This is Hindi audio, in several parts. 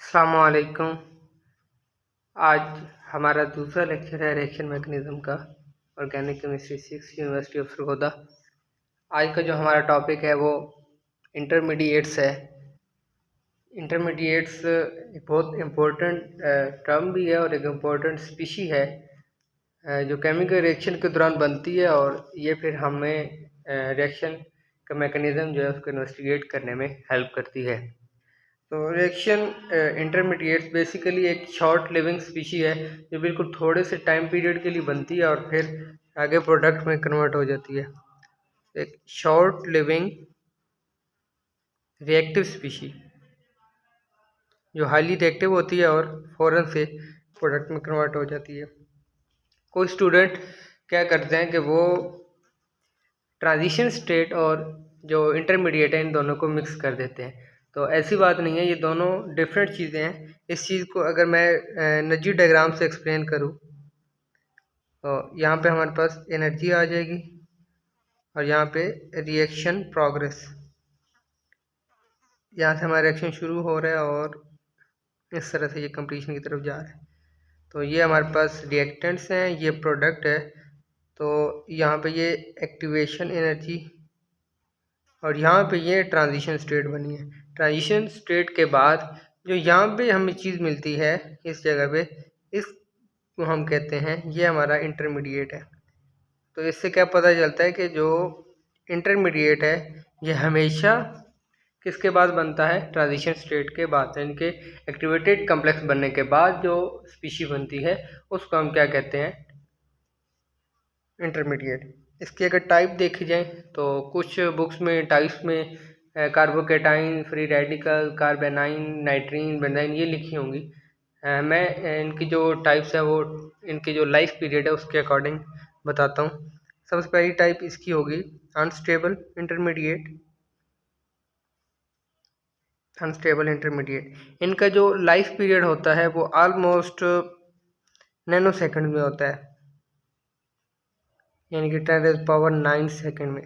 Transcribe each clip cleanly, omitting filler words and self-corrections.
अस्सलामुअलैकुम। आज हमारा दूसरा लेक्चर है रिएक्शन मैकेनिज्म का, organic chemistry 6 university of Sargodha. आज का जो हमारा टॉपिक है वो इंटरमीडिएट्स है। इंटरमीडिएट्स एक बहुत इम्पोर्टेंट टर्म भी है और एक इम्पोर्टेंट स्पीशी है जो केमिकल रिएक्शन के दौरान बनती है, और ये फिर हमें रिएक्शन का मैकेनिज्म जो है उसको इन्वेस्टिगेट करने में हेल्प करती है। तो रिएक्शन इंटरमीडिएट्स बेसिकली एक शॉर्ट लिविंग स्पीशी है जो बिल्कुल थोड़े से टाइम पीरियड के लिए बनती है और फिर आगे प्रोडक्ट में कन्वर्ट हो जाती है। एक शॉर्ट लिविंग रिएक्टिव स्पीशी जो हाईली रिएक्टिव होती है और फ़ौरन से प्रोडक्ट में कन्वर्ट हो जाती है। कोई स्टूडेंट क्या करते हैं कि वो ट्रांजिशन स्टेट और जो इंटरमीडिएट है इन दोनों को मिक्स कर देते हैं। तो ऐसी बात नहीं है, ये दोनों डिफरेंट चीज़ें हैं। इस चीज़ को अगर मैं एनर्जी डायग्राम से एक्सप्लेन करूँ तो यहाँ पे हमारे पास एनर्जी आ जाएगी और यहाँ पे रिएक्शन प्रोग्रेस, यहाँ से हमारा रिएक्शन शुरू हो रहा है और इस तरह से ये कंप्लीशन की तरफ जा रहा है। तो ये हमारे पास रिएक्टेंट्स हैं, ये प्रोडक्ट है। तो यहाँ पे ये एक्टिवेशन एनर्जी और यहाँ पे ये ट्रांजिशन स्टेट बनी है। ट्रांजिशन स्टेट के बाद जो यहाँ पे हमें चीज़ मिलती है इस जगह पे, इसको हम कहते हैं ये हमारा इंटरमीडिएट है। तो इससे क्या पता चलता है कि जो इंटरमीडिएट है ये हमेशा किसके बाद बनता है? ट्रांजिशन स्टेट के बाद, यानी कि एक्टिवेटेड कॉम्प्लेक्स बनने के बाद जो स्पीशी बनती है उसको हम क्या कहते हैं? इंटरमीडिएट। इसकी अगर टाइप देखी जाए तो कुछ बुक्स में टाइप्स में कार्बोकेटाइन, फ्री रेडिकल, कार्बेनाइन, नाइट्रीन, बेंजाइन ये लिखी होंगी। मैं इनकी जो टाइप्स है वो इनकी जो लाइफ पीरियड है उसके अकॉर्डिंग बताता हूँ। सबसे पहली टाइप इसकी होगी अनस्टेबल इंटरमीडिएट। अनस्टेबल इंटरमीडिएट इनका जो लाइफ पीरियड होता है वो ऑलमोस्ट नैनो सेकंड में होता है, यानी कि 10⁻⁹ सेकंड में,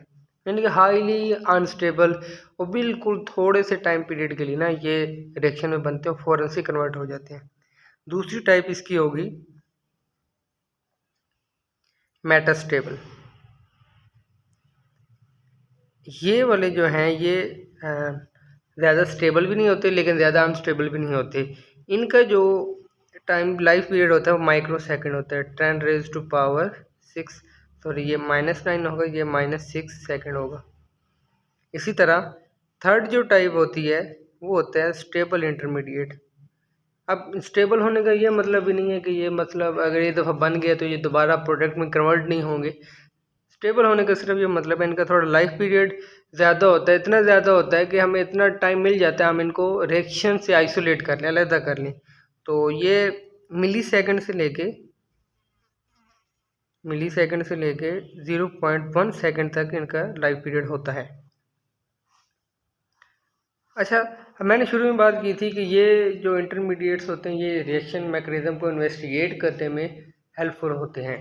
यानी कि हाईली अनस्टेबल और बिल्कुल थोड़े से टाइम पीरियड के लिए ना ये रिएक्शन में बनते हैं, फ़ौरन से कन्वर्ट हो जाते हैं। दूसरी टाइप इसकी होगी मेटास्टेबल। ये वाले जो हैं ये ज़्यादा स्टेबल भी नहीं होते लेकिन ज़्यादा अनस्टेबल भी नहीं होते। इनका जो टाइम लाइफ पीरियड होता है वो माइक्रो सेकेंड होता है। 10⁻⁶, सॉरी ये -9 होगा, ये -6 सेकेंड होगा। इसी तरह थर्ड जो टाइप होती है वो होता है स्टेबल इंटरमीडिएट। अब स्टेबल होने का ये मतलब भी नहीं है कि ये मतलब अगर ये दफ़ा बन गया तो ये दोबारा प्रोडक्ट में कन्वर्ट नहीं होंगे। स्टेबल होने का सिर्फ ये मतलब है इनका थोड़ा लाइफ पीरियड ज़्यादा होता है, इतना ज़्यादा होता है कि हमें इतना टाइम मिल जाता है हम इनको रिएक्शन से आइसोलेट कर लें, अलग कर लें। तो ये मिली सेकंड से लेके 0.1 सेकंड तक इनका लाइफ पीरियड होता है। अच्छा, मैंने शुरू में बात की थी कि ये जो इंटरमीडिएट्स होते हैं ये रिएक्शन मैकेनिज्म को इन्वेस्टिगेट करने में हेल्पफुल होते हैं।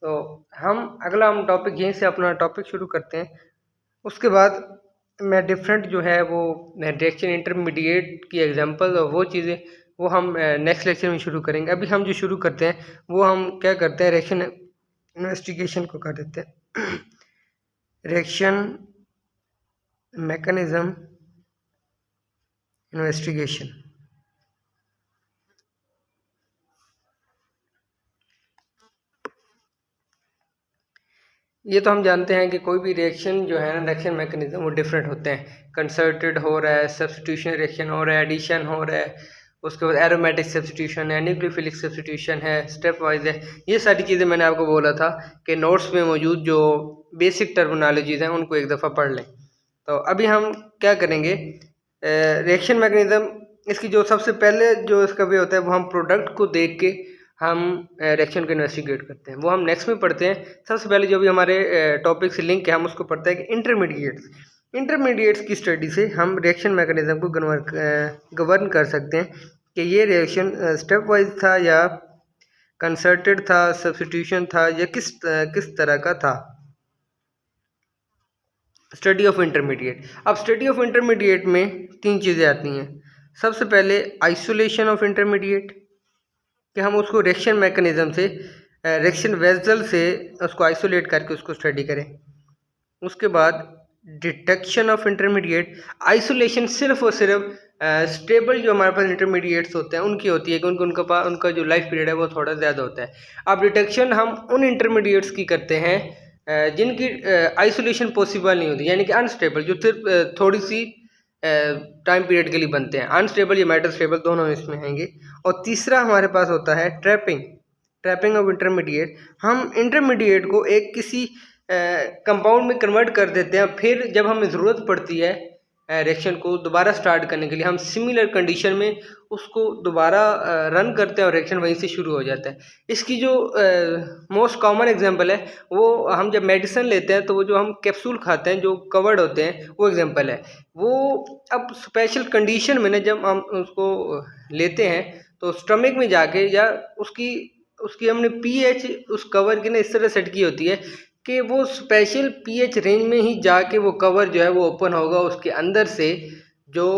तो हम टॉपिक यहीं से अपना टॉपिक शुरू करते हैं। उसके बाद मैं डिफरेंट जो है वो रिएक्शन इंटरमीडिएट की एग्जांपल और वो चीज़ें वो हम नेक्स्ट लेक्चर में शुरू करेंगे। अभी हम जो शुरू करते हैं वो हम क्या करते हैं, रिएक्शन इन्वेस्टिगेशन को कर देते हैं। Reaction mechanism investigation. ये तो हम जानते हैं कि कोई भी रिएक्शन जो है ना, रिएक्शन मैकेनिज्म वो डिफरेंट होते हैं। कंसर्टेड हो रहा है, सब्स्टिट्यूशन रिएक्शन हो रहा है, एडिशन हो रहा है, उसके बाद एरोमेटिक सब्स्टिट्यूशन है, न्यूक्लियोफिलिक सब्स्टिट्यूशन है, स्टेप वाइज है। ये सारी चीज़ें मैंने आपको बोला था कि नोट्स में मौजूद जो बेसिक टर्मिनोलॉजीज़ हैं उनको एक दफ़ा पढ़ लें। तो अभी हम क्या करेंगे, रिएक्शन मैकेनिज्म इसकी जो सबसे पहले जो इसका वे होता है वो हम प्रोडक्ट को देख के हम रिएक्शन को इन्वेस्टिगेट करते हैं, वो हम नेक्स्ट में पढ़ते हैं। सबसे पहले जो भी हमारे टॉपिक से लिंक है हम उसको पढ़ते हैं कि इंटरमीडिएट्स की स्टडी से हम रिएक्शन मैकेनिज्म को गवर्न कर सकते हैं कि ये रिएक्शन स्टेप वाइज था या कंसर्टेड था, सब्स्टिट्यूशन था या किस तरह का था। Study of intermediate. अब स्टडी ऑफ इंटरमीडिएट में तीन चीज़ें आती हैं। सबसे पहले आइसोलेशन ऑफ इंटरमीडिएट, कि हम उसको रिएक्शन मैकेनिज्म से, रिएक्शन वेसल से उसको आइसोलेट करके उसको स्टडी करें। उसके बाद डिटेक्शन ऑफ इंटरमीडिएट, आइसोलेशन सिर्फ और सिर्फ स्टेबल जो हमारे पास इंटरमीडिएट्स होते हैं उनकी होती है, क्योंकि उनके पास उनका जो लाइफ पीरियड है वो थोड़ा ज़्यादा होता है। अब डिटेक्शन हम उन इंटरमीडिएट्स की करते हैं जिनकी आइसोलेशन पॉसिबल नहीं होती, यानी कि अनस्टेबल, जो सिर्फ थोड़ी सी टाइम पीरियड के लिए बनते हैं। अनस्टेबल या मेटल स्टेबल दोनों इसमें आएंगे। और तीसरा हमारे पास होता है ट्रैपिंग ऑफ इंटरमीडिएट। हम इंटरमीडिएट को एक किसी कंपाउंड में कन्वर्ट कर देते हैं, फिर जब हमें ज़रूरत पड़ती है रिएक्शन को दोबारा स्टार्ट करने के लिए, हम सिमिलर कंडीशन में उसको दोबारा रन करते हैं और रिएक्शन वहीं से शुरू हो जाता है। इसकी जो मोस्ट कॉमन एग्जांपल है वो हम जब मेडिसिन लेते हैं तो वो जो हम कैप्सूल खाते हैं जो कवर्ड होते हैं वो एग्जांपल है। वो अब स्पेशल कंडीशन में ना जब हम उसको लेते हैं तो स्टमक में जाके या उसकी हमने पीएच उस कवर की ना इस तरह सेट की होती है कि वो स्पेशल पीएच रेंज में ही जाके वो कवर जो है वो ओपन होगा, उसके अंदर से जो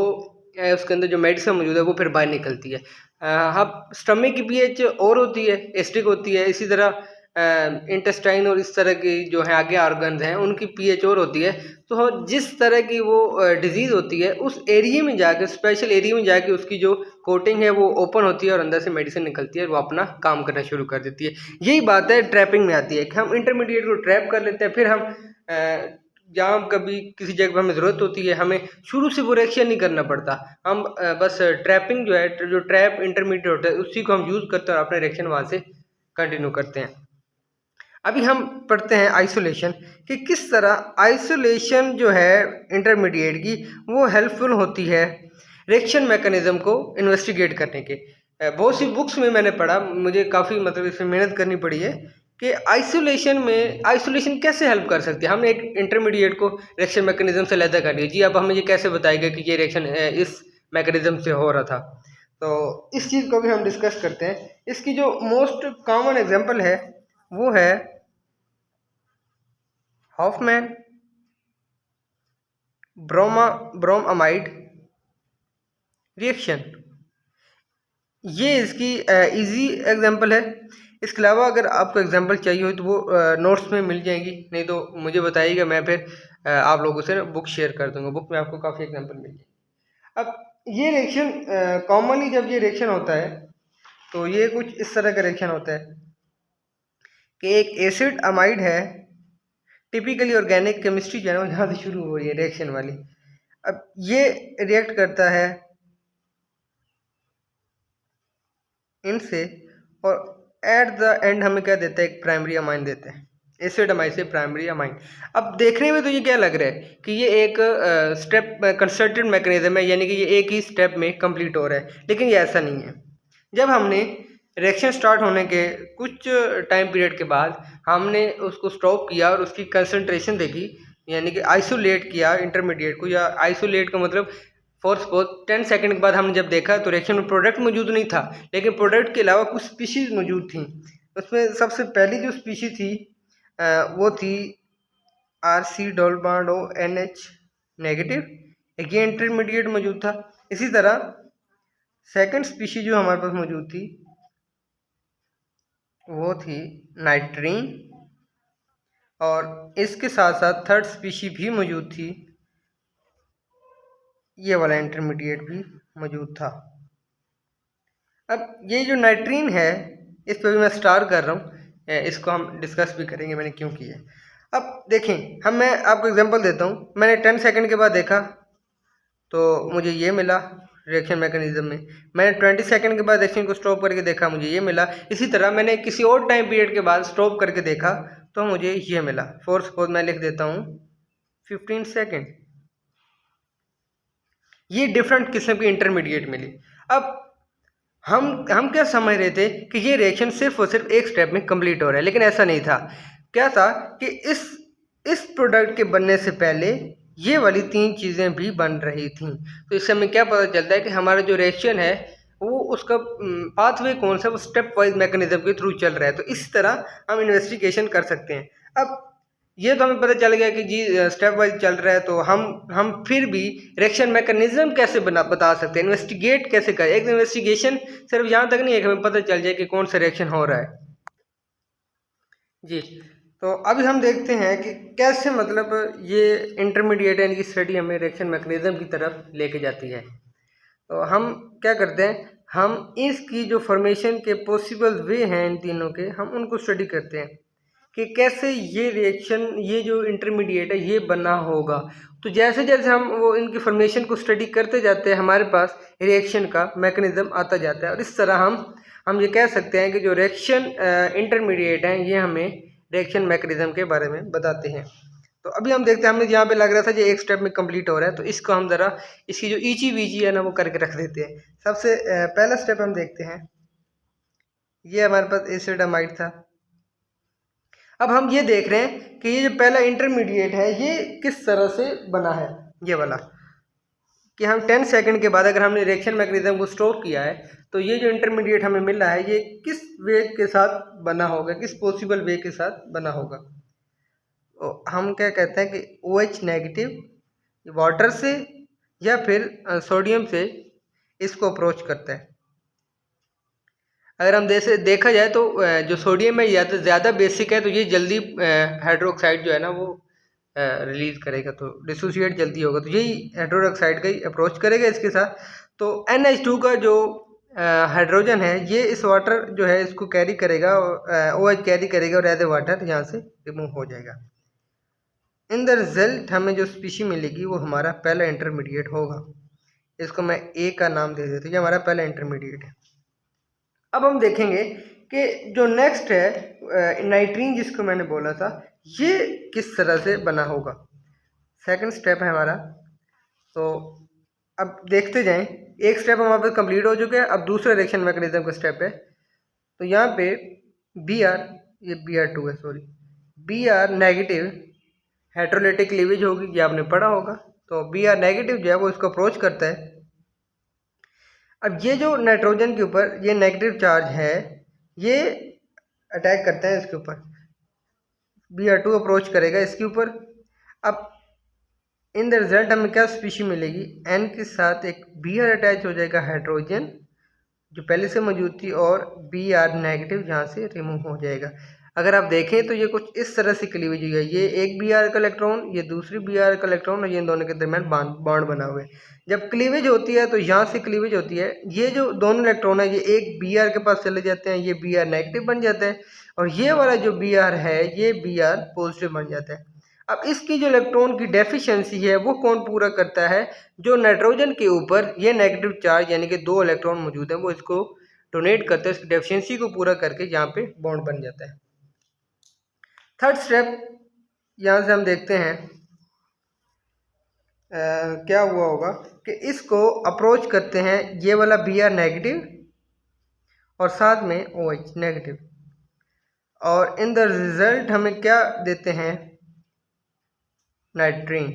उसके अंदर जो मेडिसिन मौजूद है वो फिर बाहर निकलती है। अब स्टमक की पीएच और होती है, एसिडिक होती है। इसी तरह इंटेस्टाइन और इस तरह की जो है आगे ऑर्गन्स हैं उनकी पीएच और होती है। तो जिस तरह की वो डिजीज़ होती है उस एरिया में जाके, स्पेशल एरिया में जाके उसकी जो कोटिंग है वो ओपन होती है और अंदर से मेडिसिन निकलती है और वो अपना काम करना शुरू कर देती है। यही बात है ट्रैपिंग में आती है कि हम इंटरमीडिएट को ट्रैप कर लेते हैं, फिर हम जहाँ कभी किसी जगह पर हमें ज़रूरत होती है हमें शुरू से वो रिएक्शन नहीं करना पड़ता, हम बस ट्रैपिंग जो है, जो ट्रैप इंटरमीडिएट होता है उसी को हम यूज़ करते हैं और अपने रिएक्शन वहाँ से कंटिन्यू करते हैं। अभी हम पढ़ते हैं आइसोलेशन, कि किस तरह आइसोलेशन जो है इंटरमीडिएट की वो हेल्पफुल होती है रिएक्शन मैकेनिज्म को इन्वेस्टिगेट करने के। बहुत सी बुक्स में मैंने पढ़ा, मुझे काफ़ी मतलब इसमें मेहनत करनी पड़ी है कि आइसोलेशन कैसे हेल्प कर सकती है। हमने एक इंटरमीडिएट को रिएक्शन मैकेनिज्म से अलग कर दिया, जी अब हमें ये कैसे बताएगा कि ये रिएक्शन इस मैकेनिज्म से हो रहा था। तो इस चीज़ को भी हम डिस्कस करते हैं। इसकी जो मोस्ट कॉमन एग्जाम्पल है वो है हॉफमैन ब्रोमामाइड रिएक्शन। ये इसकी इजी एग्जांपल है। इसके अलावा अगर आपको एग्जांपल चाहिए हो तो वो नोट्स में मिल जाएंगी, नहीं तो मुझे बताइएगा, मैं फिर आप लोगों से बुक शेयर कर दूंगा। बुक में आपको काफ़ी एग्जांपल मिल जाएंगे। अब ये रिएक्शन कॉमनली जब ये रिएक्शन होता है तो ये कुछ इस तरह का रिएक्शन होता है कि एक एसिड अमाइड है, टिपिकली ऑर्गेनिक केमिस्ट्री जो है वो यहाँ से शुरू हो रही है रिएक्शन वाली। अब ये रिएक्ट करता है इनसे और एट द एंड हमें क्या देता है, एक प्राइमरी अमाइन देते हैं, एसिड अमाइड से प्राइमरी अमाइन। अब देखने में तो ये क्या लग रहा है कि ये एक स्टेप कंसर्टेड मैकेनिज्म है, यानी कि ये एक ही स्टेप में कंप्लीट हो रहा है, लेकिन ये ऐसा नहीं है। जब हमने रिएक्शन स्टार्ट होने के कुछ टाइम पीरियड के बाद हमने उसको स्टॉप किया और उसकी कंसंट्रेशन देखी, यानी कि आइसोलेट किया इंटरमीडिएट को, या आइसोलेट का मतलब फॉर सपोज 10 सेकंड के बाद हमने जब देखा तो रिएक्शन में प्रोडक्ट मौजूद नहीं था, लेकिन प्रोडक्ट के अलावा कुछ स्पीशीज मौजूद थी। उसमें सबसे पहली जो स्पीशी थी वो थी RC double bond ONH negative, ये इंटरमीडिएट मौजूद था। इसी तरह सेकंड स्पीशी जो हमारे पास मौजूद थी वो थी नाइट्रीन, और इसके साथ साथ थर्ड स्पीशी भी मौजूद थी, ये वाला इंटरमीडिएट भी मौजूद था। अब ये जो नाइट्रीन है इस पर भी मैं स्टार कर रहा हूँ, इसको हम डिस्कस भी करेंगे मैंने क्यों किया है। अब देखें, मैं आपको एग्जांपल देता हूँ। मैंने 10 सेकंड के बाद देखा तो मुझे ये मिला रिएक्शन मैकेनिज्म में, मैंने 20 सेकंड के बाद रिएक्शन को स्टॉप करके देखा, मुझे ये मिला। इसी तरह मैंने किसी और टाइम पीरियड के बाद स्टॉप करके देखा तो मुझे ये मिला। फॉर सपोज मैं लिख देता हूँ 15 सेकंड। ये डिफरेंट किस्म की इंटरमीडिएट मिली। अब हम क्या समझ रहे थे कि ये रिएक्शन सिर्फ और सिर्फ एक स्टेप में कंप्लीट हो रहा है, लेकिन ऐसा नहीं था। क्या था कि इस प्रोडक्ट के बनने से पहले ये वाली 3 चीज़ें भी बन रही थी। तो इससे हमें क्या पता चलता है कि हमारा जो रिएक्शन है वो उसका पाथवे कौन सा, वो स्टेप वाइज मैकेनिज्म के थ्रू चल रहा है। तो इस तरह हम इन्वेस्टिगेशन कर सकते हैं। अब ये तो हमें पता चल गया कि जी स्टेप वाइज चल रहा है, तो हम फिर भी रिएक्शन मैकेनिज्म कैसे बता सकते हैं, इन्वेस्टिगेट कैसे करें। एक इन्वेस्टिगेशन सिर्फ यहाँ तक नहीं है कि हमें पता चल जाए कि कौन सा रिएक्शन हो रहा है जी। तो अभी हम देखते हैं कि कैसे मतलब ये इंटरमीडिएट यानी कि स्टडी हमें रिएक्शन मैकेनिज्म की तरफ लेके जाती है। तो हम क्या करते हैं, हम इसकी जो फॉर्मेशन के पॉसिबल वे हैं इन तीनों के, हम उनको स्टडी करते हैं कि कैसे ये रिएक्शन, ये जो इंटरमीडिएट है ये बना होगा। तो जैसे जैसे हम वो इनकी फॉर्मेशन को स्टडी करते जाते हैं, हमारे पास रिएक्शन का मैकेनिज्म आता जाता है, और इस तरह हम ये कह सकते हैं कि जो रिएक्शन इंटरमीडिएट हैं ये हमें रिएक्शन मैकेनिज्म के बारे में बताते हैं। तो अभी हम देखते हैं, हमें यहाँ पे लग रहा था कि एक स्टेप में कंप्लीट हो रहा है, तो इसको हम ज़रा इसकी जो ईची वीची है ना वो करके रख देते हैं। सबसे पहला स्टेप हम देखते हैं, ये हमारे पास एसिडामाइड था। अब हम ये देख रहे हैं कि ये जो पहला इंटरमीडिएट है ये किस तरह से बना है, ये वाला, कि हम 10 सेकंड के बाद अगर हमने रिएक्शन मैकेनिज्म को स्टॉप किया है तो ये जो इंटरमीडिएट हमें मिला है ये किस वे के साथ बना होगा, किस पॉसिबल वे के साथ बना होगा। तो हम क्या कहते हैं कि OH नेगेटिव वाटर से या फिर सोडियम से इसको अप्रोच करता है। अगर हम जैसे देखा जाए तो जो सोडियम है या तो ज़्यादा बेसिक है, तो ये जल्दी हाइड्रोक्साइड जो है ना वो रिलीज करेगा, तो डिसोसिएट जल्दी होगा, तो यही हाइड्रोक्साइड का ही अप्रोच करेगा इसके साथ। तो NH2 का जो हाइड्रोजन है ये इस वाटर जो है इसको कैरी करेगा, OH कैरी करेगा और एज ए वाटर यहाँ से रिमूव हो जाएगा। इन द रिजल्ट हमें जो स्पीशी मिलेगी वो हमारा पहला इंटरमीडिएट होगा। इसको मैं A का नाम दे देता हूँ, ये हमारा पहला इंटरमीडिएट है। अब हम देखेंगे कि जो नेक्स्ट है नाइट्रीन जिसको मैंने बोला था, ये किस तरह से बना होगा। सेकंड स्टेप है हमारा। तो अब देखते जाएं, एक स्टेप हमारे पास कंप्लीट हो चुका है, अब दूसरा रिएक्शन मैकेनिज्म का स्टेप है। तो यहाँ पे Br, ये Br2 है sorry, Br negative hydrolytic cleavage होगी, ये आपने पढ़ा होगा। तो Br नेगेटिव जो है वो इसको अप्रोच करता है। अब ये जो नाइट्रोजन के ऊपर ये नेगेटिव चार्ज है ये अटैक करता है इसके ऊपर, Br2 अप्रोच करेगा इसके ऊपर। अब इन द रिजल्ट हमें क्या स्पीशी मिलेगी, N के साथ एक Br अटैच हो जाएगा हाइड्रोजन जो पहले से मौजूद थी, और Br नेगेटिव यहाँ से रिमूव हो जाएगा। अगर आप देखें तो ये कुछ इस तरह से क्लीवेज हुई है, ये एक Br का इलेक्ट्रॉन, ये दूसरी Br का इलेक्ट्रॉन, और ये इन दोनों के दरमियान बॉन्ड बना हुआ है। जब क्लीवेज होती है तो यहाँ से क्लीवेज होती है, ये जो दोनों इलेक्ट्रॉन है ये एक Br के पास चले जाते हैं, ये Br नेगेटिव बन जाता है, और ये वाला जो Br है ये Br पॉजिटिव बन जाता है। अब इसकी जो इलेक्ट्रॉन की डेफिशिएंसी है वो कौन पूरा करता है, जो नाइट्रोजन के ऊपर ये नेगेटिव चार्ज यानी कि 2 इलेक्ट्रॉन मौजूद है वो इसको डोनेट करते हैं, इसकी डेफिशिएंसी को पूरा करके यहाँ पे बॉन्ड बन जाता है। थर्ड स्टेप यहाँ से हम देखते हैं क्या हुआ होगा कि इसको अप्रोच करते हैं ये वाला Br नेगेटिव और साथ में OH नेगेटिव, और इन द रिजल्ट हमें क्या देते हैं, नाइट्रीन।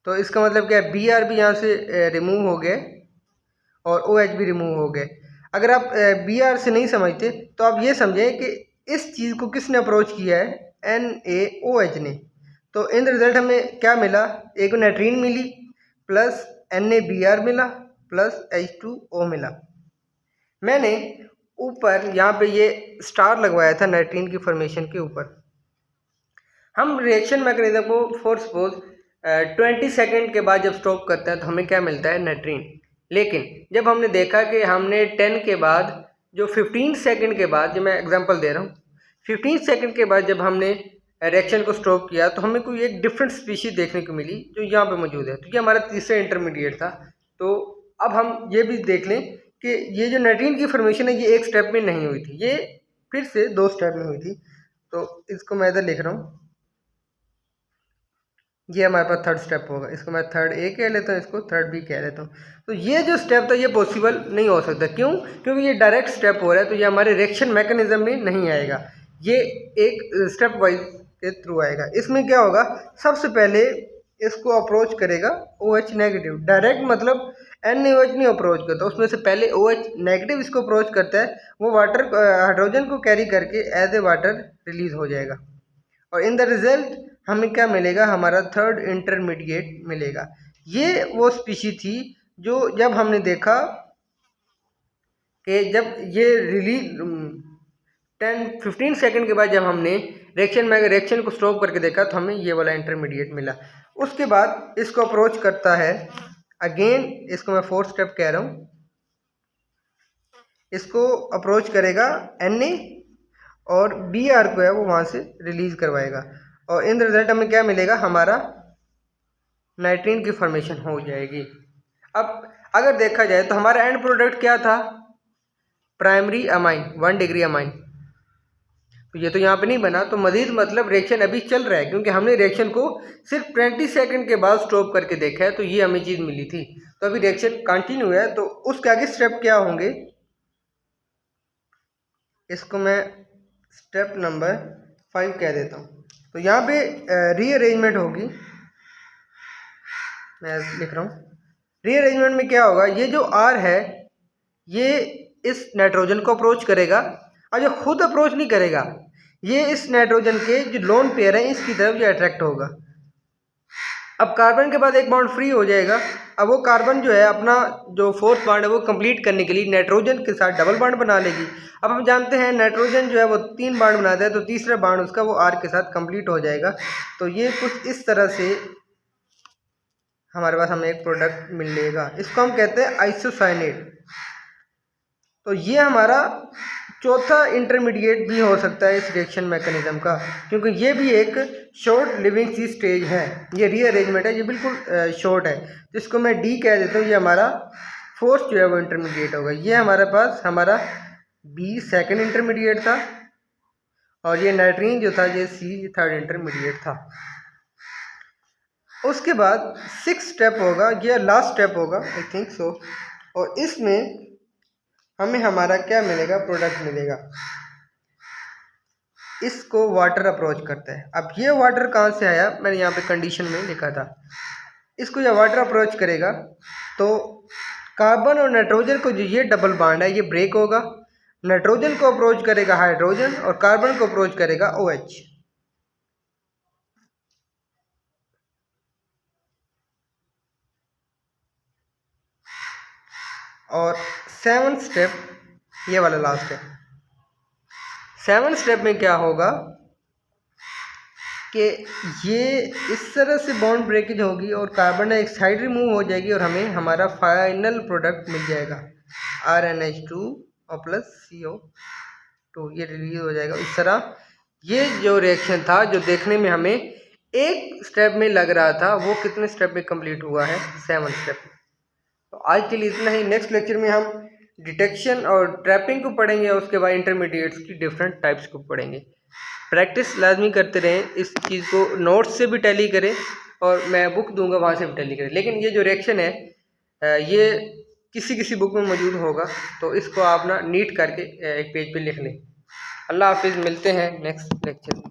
तो इसका मतलब क्या है, Br भी यहाँ से रिमूव हो गए और OH भी रिमूव हो गए। अगर आप Br से नहीं समझते तो आप ये समझें कि इस चीज़ को किसने अप्रोच किया है, NaOH ने। तो इन रिजल्ट हमें क्या मिला, एक नाइट्रीन मिली प्लस NaBr मिला प्लस H2O मिला। मैंने ऊपर यहाँ पे ये स्टार लगवाया था नाइट्रीन की फॉर्मेशन के ऊपर। हम रिएक्शन मैकेनिज्म को फॉर सपोज 20 सेकेंड के बाद जब स्टॉप करते हैं तो हमें क्या मिलता है, नाइट्रीन। लेकिन जब हमने देखा कि हमने 10 के बाद जो 15 सेकंड के बाद, जो मैं एग्जांपल दे रहा हूँ, 15 सेकंड के बाद जब हमने रिएक्शन को स्टॉप किया तो हमें कोई एक डिफरेंट स्पीशीज देखने को मिली जो यहाँ पे मौजूद है। तो ये हमारा तीसरा इंटरमीडिएट था। तो अब हम ये भी देख लें कि ये जो नाइट्रीन की फॉर्मेशन है ये एक स्टेप में नहीं हुई थी, ये फिर से 2 स्टेप में हुई थी। तो इसको मैं इधर लिख रहा हूँ, ये हमारे पास थर्ड स्टेप होगा, इसको मैं थर्ड A कह लेता हूँ, इसको थर्ड B कह लेता हूँ। तो ये जो स्टेप था ये पॉसिबल नहीं हो सकता, क्यों, क्योंकि ये डायरेक्ट स्टेप हो रहा है, तो ये हमारे रिएक्शन मैकेनिज्म में नहीं आएगा, ये एक स्टेप वाइज के थ्रू आएगा। इसमें क्या होगा, सबसे पहले इसको अप्रोच करेगा OH नेगेटिव, डायरेक्ट मतलब NaOH नहीं अप्रोच करता, उसमें से पहले OH नेगेटिव इसको अप्रोच करता है, वो वाटर हाइड्रोजन को कैरी करके एज ए वाटर रिलीज हो जाएगा। और इन द रिजल्ट हमें क्या मिलेगा, हमारा थर्ड इंटरमीडिएट मिलेगा। ये वो स्पीशी थी जो जब हमने देखा कि जब ये रिलीज 10-15 सेकंड के बाद जब हमने रिएक्शन को स्टॉप करके देखा तो हमें ये वाला इंटरमीडिएट मिला। उसके बाद इसको अप्रोच करता है अगेन, इसको मैं फोर्थ स्टेप कह रहा हूँ, इसको अप्रोच करेगा Na और Br को है वो वहाँ से रिलीज करवाएगा और इन रिजल्ट हमें क्या मिलेगा, हमारा नाइट्रीन की फॉर्मेशन हो जाएगी। अब अगर देखा जाए तो हमारा एंड प्रोडक्ट क्या था, प्राइमरी अमाइन 1 डिग्री अमाइन। तो ये तो यहाँ पे नहीं बना, तो मजीद मतलब रिएक्शन अभी चल रहा है क्योंकि हमने रिएक्शन को सिर्फ 20 सेकंड के बाद स्टॉप करके देखा है, तो ये हमें चीज़ मिली थी। तो अभी रिएक्शन कंटिन्यू है, तो उसके आगे स्टेप क्या होंगे, इसको मैं स्टेप नंबर 5 कह देता हूँ। तो यहाँ पे रीअरेंजमेंट होगी, मैं लिख रहा हूँ। रीअरेंजमेंट में क्या होगा, ये जो R है ये इस नाइट्रोजन को अप्रोच करेगा और जो खुद अप्रोच नहीं करेगा, ये इस नाइट्रोजन के जो लोन पेयर है इसकी तरफ ये अट्रैक्ट होगा। अब कार्बन के बाद एक बॉन्ड फ्री हो जाएगा। अब वो कार्बन जो है अपना जो फोर्थ बॉन्ड है वो कंप्लीट करने के लिए नाइट्रोजन के साथ डबल बॉन्ड बना लेगी। अब हम जानते हैं नाइट्रोजन जो है वो 3 बॉन्ड बनाता है, तो तीसरा बॉन्ड उसका वो R के साथ कंप्लीट हो जाएगा। तो ये कुछ इस तरह से हमारे पास हमें एक प्रोडक्ट मिलेगा, इसको हम कहते हैं आइसोसाइनेट। तो ये हमारा चौथा इंटरमीडिएट भी हो सकता है इस रिएक्शन मैकेनिज्म का, क्योंकि ये भी एक शॉर्ट लिविंग सी स्टेज है। ये रीअरेंजमेंट है, ये बिल्कुल शॉर्ट है, जिसको मैं डी कह देता हूँ। ये हमारा फोर्थ जो है वो इंटरमीडिएट होगा। ये हमारे पास हमारा बी सेकंड इंटरमीडिएट था और ये नाइट्रीन जो था ये सी थर्ड इंटरमीडिएट था। उसके बाद 6th स्टेप होगा, ये लास्ट स्टेप होगा आई थिंक सो, और इसमें हमें हमारा क्या मिलेगा, प्रोडक्ट मिलेगा। इसको वाटर अप्रोच करता है। अब ये वाटर कहाँ से आया, मैंने यहाँ पे कंडीशन में लिखा था। इसको जब वाटर अप्रोच करेगा तो कार्बन और नाइट्रोजन को जो ये डबल बॉन्ड है ये ब्रेक होगा। नाइट्रोजन को अप्रोच करेगा हाइड्रोजन और कार्बन को अप्रोच करेगा OH। और 7th स्टेप ये वाला लास्ट है। 7th स्टेप में क्या होगा कि ये इस तरह से बॉन्ड ब्रेकेज होगी और कार्बन डाइऑक्साइड रिमूव हो जाएगी और हमें हमारा फाइनल प्रोडक्ट मिल जाएगा RnH2 और प्लस CO2, ये रिलीज हो जाएगा। इस तरह ये जो रिएक्शन था जो देखने में हमें एक स्टेप में लग रहा था, वो कितने स्टेप में कंप्लीट हुआ है, 7th स्टेप में। तो आज के लिए इतना ही। नेक्स्ट लेक्चर में हम डिटेक्शन और ट्रैपिंग को पढ़ेंगे और उसके बाद इंटरमीडिएट्स की डिफरेंट टाइप्स को पढ़ेंगे। प्रैक्टिस लाजमी करते रहें, इस चीज़ को नोट्स से भी टैली करें और मैं बुक दूंगा वहाँ से भी टैली करें। लेकिन ये जो रिएक्शन है ये किसी बुक में मौजूद होगा, तो इसको आप ना नीट करके एक पेज पे लिख लें। अल्लाह हाफिज़, मिलते हैं नेक्स्ट लेक्चर में।